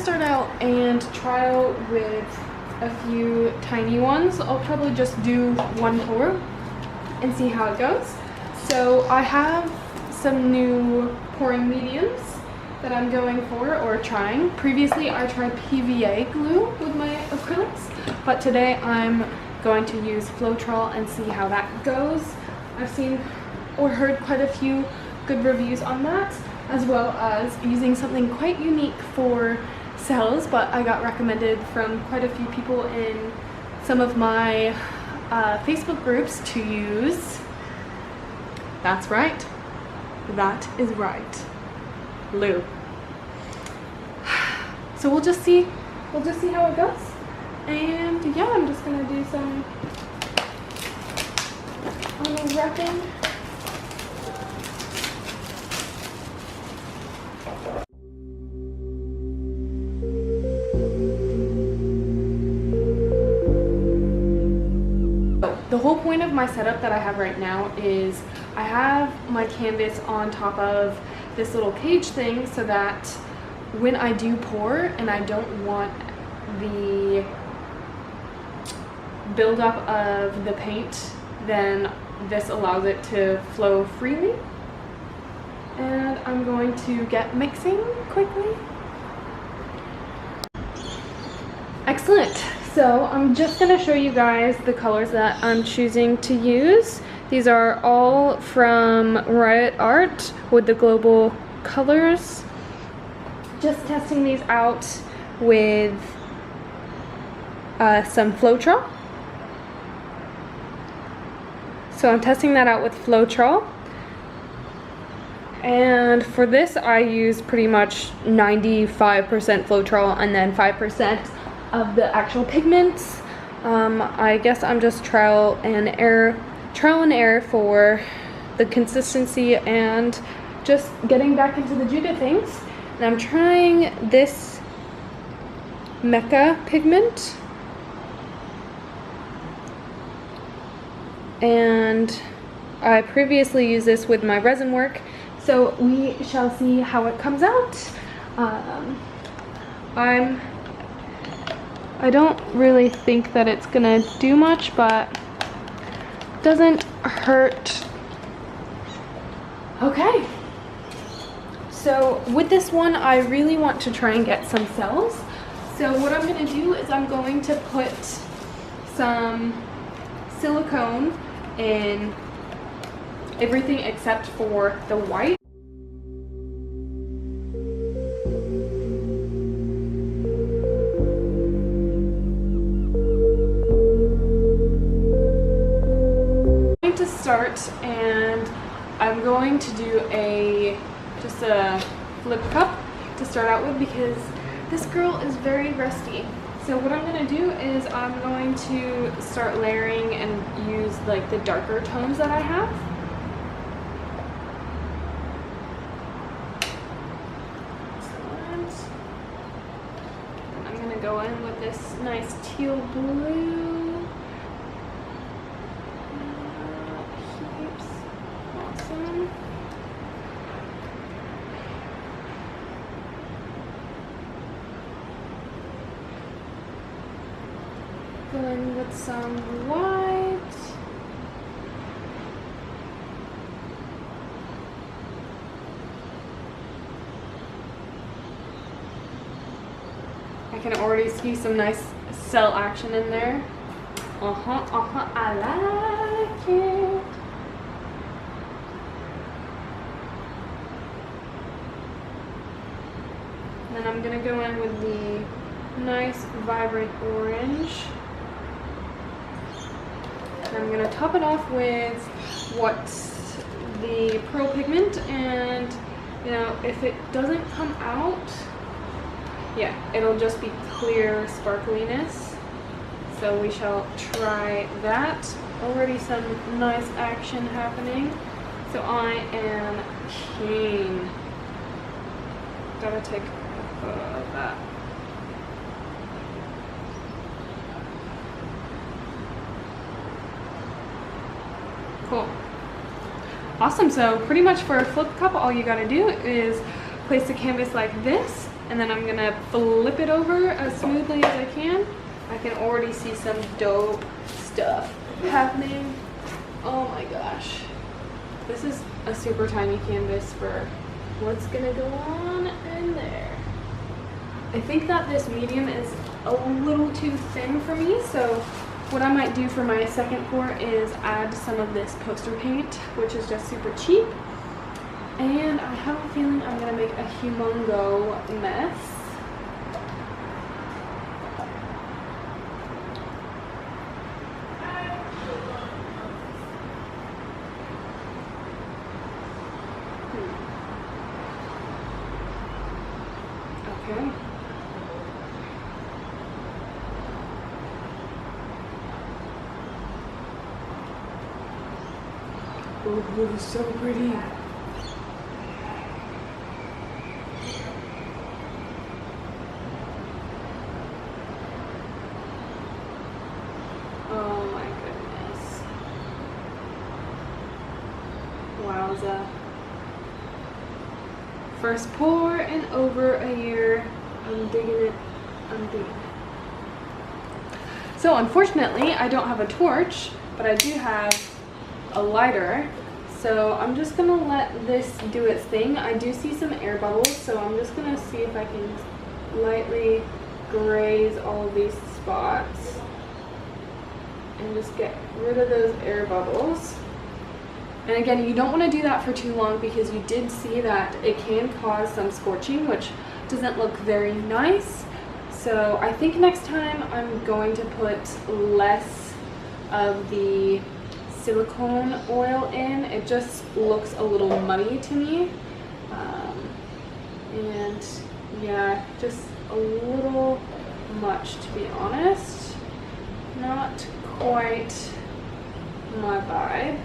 start out and trial with a few tiny ones. I'll probably just do one pour and see how it goes. So I have some new pouring mediums that I'm going for or trying. Previously I tried PVA glue with my acrylics, but today I'm going to use Floetrol and see how that goes. I've seen or heard quite a few good reviews on that, as well as using something quite unique for cells, but I got recommended from quite a few people in some of my Facebook groups to use. That's right. That is right. Lou. So we'll just see how it goes. And yeah, I'm just gonna do some wrapping. The whole point of my setup that I have right now is I have my canvas on top of this little cage thing so that when I do pour and I don't want the buildup of the paint, then this allows it to flow freely. And I'm going to get mixing quickly. Excellent. So I'm just going to show you guys the colors that I'm choosing to use. These are all from Riot Art with the global colors. Just testing these out with some Floetrol. So I'm testing that out with Floetrol. And for this I use pretty much 95% Floetrol and then 5% of the actual pigments. I guess I'm just trial and error for the consistency and just getting back into the jig of things. And I'm trying this Mecha pigment, and I previously used this with my resin work, so we shall see how it comes out. I don't really think that it's gonna do much, but doesn't hurt. Okay, so with this one I really want to try and get some cells. So what I'm gonna do is I'm going to put some silicone in everything except for the white. Start, and I'm going to do just a flip cup to start out with because this girl is very rusty. So what I'm going to do is I'm going to start layering and use like the darker tones that I have. Excellent. And I'm going to go in with this nice teal blue. Go in with some white. I can already see some nice cell action in there. I like it. And then I'm gonna go in with the nice vibrant orange. And I'm gonna top it off with what's the pearl pigment, and you know, if it doesn't come out, yeah, it'll just be clear sparkliness. So we shall try that. Already some nice action happening. So I am keen. Gotta take a photo of that. Cool. Awesome. So pretty much for a flip cup, all you gotta do is place the canvas like this and then I'm gonna flip it over as smoothly as I can. I can already see some dope stuff happening. Oh my gosh. This is a super tiny canvas for what's gonna go on in there. I think that this medium is a little too thin for me, so what I might do for my second pour is add some of this poster paint, which is just super cheap. And I have a feeling I'm gonna make a humongo mess. Okay. Oh, this is so pretty. Oh my goodness. Wowza. First pour in over a year. I'm digging it. I'm digging it. So unfortunately, I don't have a torch, but I do have a lighter. So I'm just gonna let this do its thing. I do see some air bubbles, so I'm just gonna see if I can lightly graze all of these spots and just get rid of those air bubbles. And again, you don't want to do that for too long because you did see that it can cause some scorching, which doesn't look very nice. So I think next time I'm going to put less of the silicone oil in. It just looks a little muddy to me. And yeah, just a little much, to be honest. Not quite my vibe.